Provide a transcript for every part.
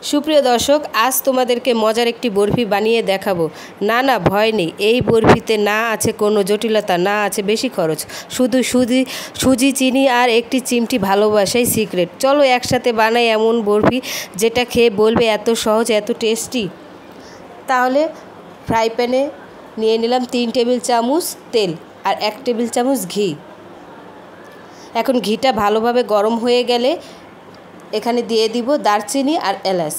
সুপ্রিয় দর্শক, আজ তোমাদেরকে মজার একটি বরফি বানিয়ে দেখাবো। না ভয় নেই, এই বরফিতে না আছে কোনো জটিলতা, না আছে বেশি খরচ, শুধু সুজি, চিনি আর একটি চিমটি ভালোবাসাই সিক্রেট। চলো একসাথে বানাই এমন বরফি যেটা খেয়ে বলবে এত সহজ, এত টেস্টি। তাহলে ফ্রাই প্যানে নিয়ে নিলাম 3 টেবিল চামচ তেল আর 1 টেবিল চামচ ঘি। এখন ঘিটা ভালোভাবে গরম হয়ে গেলে এখানে দিয়ে দিব দারচিনি আর এলাচ,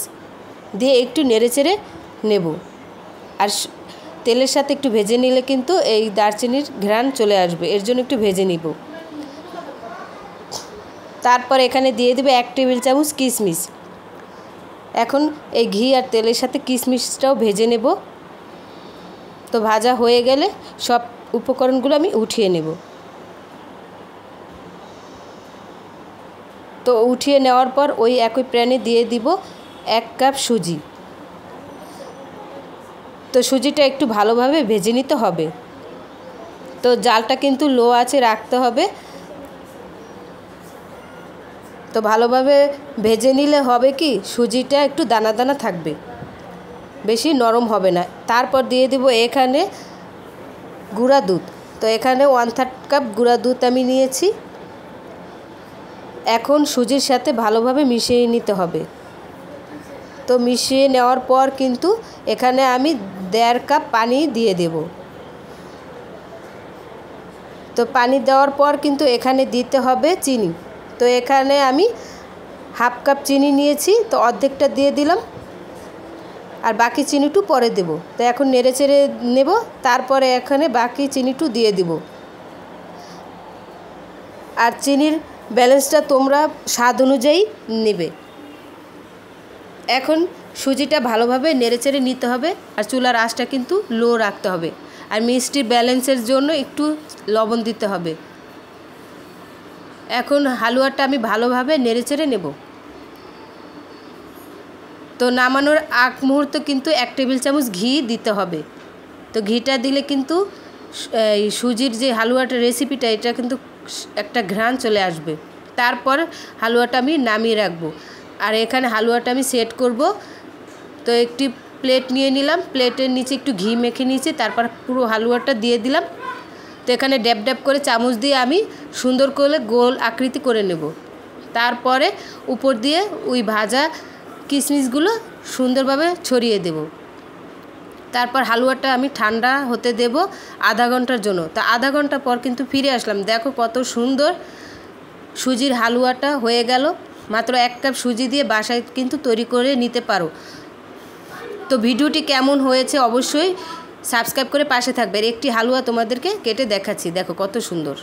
দিয়ে একটু নেড়েচেড়ে নেব। আর তেলের সাথে একটু ভেজে নিলে কিন্তু এই দারচিনির ঘ্রাণ চলে আসবে, এর জন্য একটু ভেজে নিব। তারপর এখানে দিয়ে দেবে 1 টেবিল চামচ কিশমিশ। এখন এই ঘি আর তেলের সাথে কিশমিশটাও ভেজে নেব। তো ভাজা হয়ে গেলে সব উপকরণগুলো আমি উঠিয়ে নেব। তো উঠিয়ে নেওয়ার পর ওই একই প্যানে দিয়ে দিব 1 কাপ সুজি। তো সুজিটা একটু ভালোভাবে ভেজে নিতে হবে। তো জালটা কিন্তু লো আঁচে রাখতে হবে। তো ভালোভাবে ভেজে নিলে হবে কি, সুজিটা একটু দানা দানা থাকবে, বেশি নরম হবে না। তারপর দিয়ে দিব এখানে গুঁড়া দুধ। তো এখানে 1/3 কাপ গুঁড়া দুধ আমি নিয়েছি। এখন সুজির সাথে ভালোভাবে মিশিয়ে নিতে হবে। তো মিশিয়ে নেওয়ার পর কিন্তু এখানে আমি 1.5 কাপ পানি দিয়ে দেব। তো পানি দেওয়ার পর কিন্তু এখানে দিতে হবে চিনি। তো এখানে আমি 1/2 কাপ চিনি নিয়েছি, তো অর্ধেকটা দিয়ে দিলাম আর বাকি চিনিটু পরে দেব। তো এখন নেড়েচেড়ে নেব, তারপরে এখানে বাকি চিনিটু দিয়ে দিব। আর চিনির ব্যালেন্সটা তোমরা স্বাদ অনুযায়ী নেবে। এখন সুজিটা ভালোভাবে নেড়েচেড়ে নিতে হবে আর চুলার আঁচটা কিন্তু লো রাখতে হবে। আর মিষ্টির ব্যালেন্সের জন্য একটু লবণ দিতে হবে। এখন হালুয়াটা আমি ভালোভাবে নেড়েচেড়ে নেব। তো নামানোর আগ মুহূর্তে কিন্তু 1 টেবিল চামচ ঘি দিতে হবে। তো ঘিটা দিলে কিন্তু এই সুজির যে হালুয়াটার রেসিপিটা, এটা কিন্তু একটা ঘ্রাণ চলে আসবে। তারপর হালুয়াটা আমি নামিয়ে রাখবো। আর এখানে হালুয়াটা আমি সেট করব। তো একটি প্লেট নিয়ে নিলাম, প্লেটের নিচে একটু ঘি মেখে নিয়েছি, তারপর পুরো হালুয়াটা দিয়ে দিলাম। তো এখানে ড্যাব ড্যাব করে চামচ দিয়ে আমি সুন্দর করে গোল আকৃতি করে নেব। তারপরে উপর দিয়ে ওই ভাজা কিশমিশগুলো সুন্দরভাবে ছড়িয়ে দেব। তারপর হালুয়াটা আমি ঠান্ডা হতে দেব আধা ঘন্টার জন্য। তো আধা ঘন্টা পর কিন্তু ফিরে আসলাম, দেখো কত সুন্দর সুজির হালুয়াটা হয়ে গেল। মাত্র 1 কাপ সুজি দিয়ে বাসায় কিন্তু তৈরি করে নিতে পারো। তো ভিডিওটি কেমন হয়েছে অবশ্যই সাবস্ক্রাইব করে পাশে থাকবে। একটি হালুয়া তোমাদেরকে কেটে দেখাচ্ছি, দেখো কত সুন্দর।